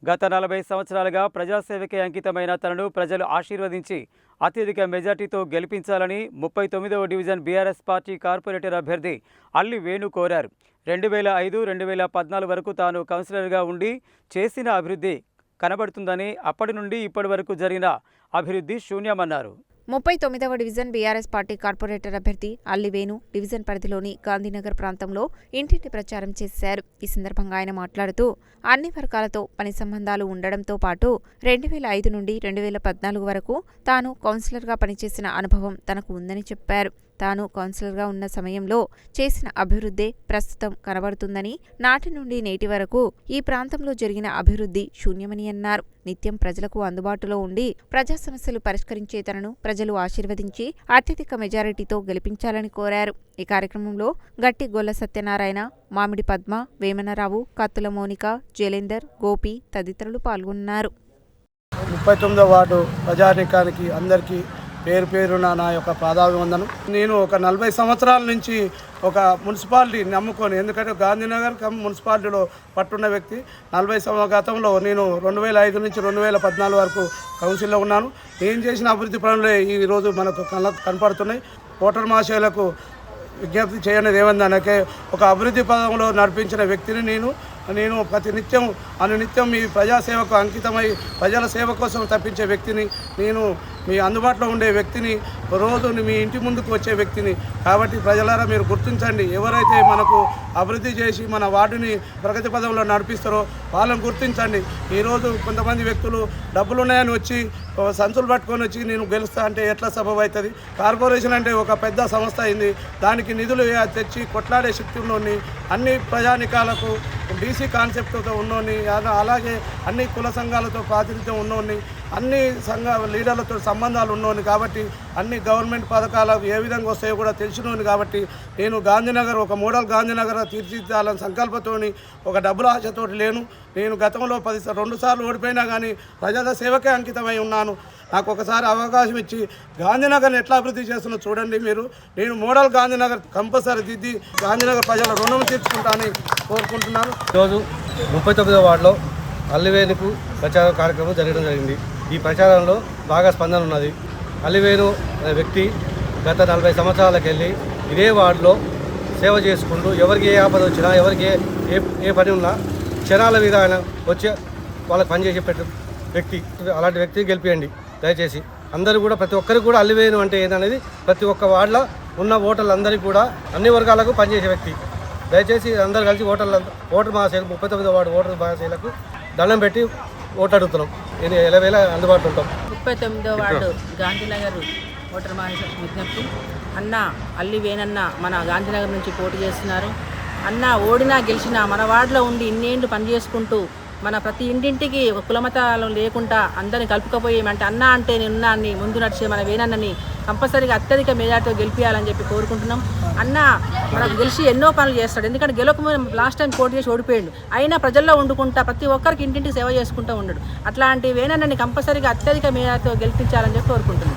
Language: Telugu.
గత 40 సంవత్సరాలుగా ప్రజాసేవకే అంకితమైన తనను ప్రజలు ఆశీర్వదించి అత్యధిక మెజార్టీతో గెలిపించాలని 39వ డివిజన్ బీఆర్ఎస్ పార్టీ కార్పొరేటర్ అభ్యర్థి అల్లి వేణు కోరారు. 2005-2014 వరకు తాను కౌన్సిలర్గా ఉండి చేసిన అభివృద్ధి కనబడుతుందని, అప్పటి నుండి ఇప్పటి వరకు జరిగిన అభివృద్ధి శూన్యమన్నారు. 39వ డివిజన్ బీఆర్ఎస్ పార్టీ కార్పొరేటర్ అభ్యర్థి అల్లి వేణు డివిజన్ పరిధిలోని గాంధీనగర్ ప్రాంతంలో ఇంటింటి ప్రచారం చేశారు. ఈ సందర్భంగా ఆయన మాట్లాడుతూ అన్ని వర్గాలతో పని సంబంధాలు ఉండడంతో పాటు 2005 నుండి 2014 వరకు తాను కౌన్సిలర్గా పనిచేసిన అనుభవం తనకు ఉందని చెప్పారు. తాను కౌన్సిలర్గా ఉన్న సమయంలో చేసిన అభివృద్ధే ప్రస్తుతం కనబడుతుందని, నాటి నుండి నేటి వరకు ఈ ప్రాంతంలో జరిగిన అభివృద్ధి శూన్యమని అన్నారు. నిత్యం ప్రజలకు అందుబాటులో ఉండి ప్రజా సమస్యలు పరిష్కరించే తనను ప్రజలు ఆశీర్వదించి అత్యధిక మెజారిటీతో గెలిపించాలని కోరారు. ఈ కార్యక్రమంలో గట్టి గొల్ల సత్యనారాయణ, మామిడి పద్మ, వేమనరావు, కత్తుల మోనిక, జలేందర్, గోపి తదితరులు పాల్గొన్నారు. 39వ వార్డు ప్రజానీకానికి అందరికీ పేరు పేరున నా యొక్క పాదాభివందనం. నేను ఒక 40 సంవత్సరాల నుంచి ఒక మున్సిపాలిటీ నమ్ముకొని, ఎందుకంటే గాంధీనగర్ మున్సిపాలిటీలో పట్టున్న వ్యక్తి. 40 గతంలో నేను 2005 నుంచి 2014 వరకు కౌన్సిల్లో ఉన్నాను. నేను చేసిన అభివృద్ధి పనులే ఈరోజు మనకు కనపడుతున్నాయి. ఓటర్ మహాశయులకు విజ్ఞప్తి చేయనిది ఏమందనకే ఒక అభివృద్ధి పదంలో నడిపించిన వ్యక్తిని నేను ప్రతి నిత్యం అనునిత్యం ఈ ప్రజాసేవకు అంకితమై ప్రజల సేవ కోసం తప్పించే వ్యక్తిని, నేను మీ అందుబాటులో ఉండే వ్యక్తిని, రోజు మీ ఇంటి ముందుకు వచ్చే వ్యక్తిని. కాబట్టి ప్రజలారా మీరు గుర్తించండి. ఎవరైతే మనకు అభివృద్ధి చేసి మన వార్డుని ప్రగతి పదంలో నడిపిస్తారో వాళ్ళని గుర్తించండి. ఈరోజు కొంతమంది వ్యక్తులు డబ్బులు ఉన్నాయని వచ్చి సంచులు పట్టుకొని వచ్చి నేను గెలుస్తా అంటే ఎట్లా సబబు అవుతుంది? కార్పొరేషన్ అంటే ఒక పెద్ద సంస్థ అయింది. దానికి నిధులు తెచ్చి కొట్లాడే శక్తి ఉన్నోని, అన్ని ప్రజానికాలకు బీసీ కాన్సెప్ట్తో ఉన్నోని, అలాగే అన్ని కుల సంఘాలతో ప్రాతినిధ్యం ఉన్నోని, అన్ని సంఘ లీడర్లతో సంబంధాలు ఉన్నోని, కాబట్టి అన్ని గవర్నమెంట్ పథకాలు ఏ విధంగా వస్తాయో కూడా తెలిసినోని. కాబట్టి నేను గాంధీనగర్ ఒక మోడల్ గాంధీనగర్ తీర్చిదిద్దాలని సంకల్పంతోని, ఒక డబ్బుల ఆశతోటి లేను. నేను గతంలో 2 సార్లు ఓడిపోయినా కానీ ప్రజల సేవకే అంకితమై ఉన్నాను. నాకు ఒకసారి అవకాశం ఇచ్చి గాంధీనగర్ని ఎట్లా అభివృద్ధి చేస్తున్నా చూడండి మీరు. నేను మోడల్ గాంధీనగర్ కంపల్సరీ దిద్ది గాంధీనగర్ ప్రజల రుణం తీర్చుకుంటానని కోరుకుంటున్నాను. ఈరోజు 39వ వార్డులో అల్లివేణుకు ప్రచార కార్యక్రమం జరగడం జరిగింది. ఈ ప్రచారంలో బాగా స్పందన ఉన్నది. అల్లివేణు అనే వ్యక్తి గత 40 సంవత్సరాలకు వెళ్ళి ఇదే వార్డులో సేవ చేసుకుంటూ ఎవరికి ఏ ఆపద వచ్చినా, ఎవరికి ఏ పని ఉన్నా క్షణాల మీద ఆయన వచ్చి వాళ్ళకి పనిచేసే వ్యక్తి. అలాంటి వ్యక్తిని గెలిపియండి దయచేసి. అందరూ కూడా, ప్రతి ఒక్కరికి కూడా అల్లివేణు అంటే ఏందనేది ప్రతి ఒక్క వార్డులో ఉన్న ఓటర్లందరికీ కూడా అన్ని వర్గాలకు పనిచేసే వ్యక్తి. దయచేసి అందరూ కలిసి ఓటర్ మహాశైలకు 39వ వార్డు ఓటర్ మహాశైలకు దండం పెట్టి ఓటు అడుగుతున్నాం. నేను ఎలవేళ అందుబాటులో ఉంటాం. 39వ వార్డు గాంధీనగర్ ఓటర్ మహాశైలకు విజ్ఞప్తి. అన్న అల్లి వేణన్న మన గాంధీనగర్ నుంచి పోటీ చేస్తున్నారు. అన్న ఓడినా గెలిచినా మన వార్డులో ఉండి ఇన్నేళ్ళు పనిచేసుకుంటూ మన ప్రతి ఇంటింటికి కులమతాలు లేకుండా అందరిని కలుపుకపోయేమంటే అన్న అంటే నిన్న అని ముందు నడిచే మన వేణన్నని కంపల్సరీగా అత్యధిక మెజార్టీతో గెలిపించాలని చెప్పి కోరుకుంటున్నాం. అన్న మనకు గెలిచి ఎన్నో పనులు చేస్తాడు. ఎందుకంటే గెలవకముందు లాస్ట్ టైం పోటీ చేసి ఓడిపోయాడు. అయినా ప్రజల్లో వండుకుంటా ప్రతి ఒక్కరికి ఇంటింటికి సేవ చేసుకుంటూ ఉన్నాడు. అట్లాంటి వేణన్నని కంపల్సరీగా అత్యధిక మెజార్టీతో గెలిపించాలని చెప్పి కోరుకుంటున్నాం.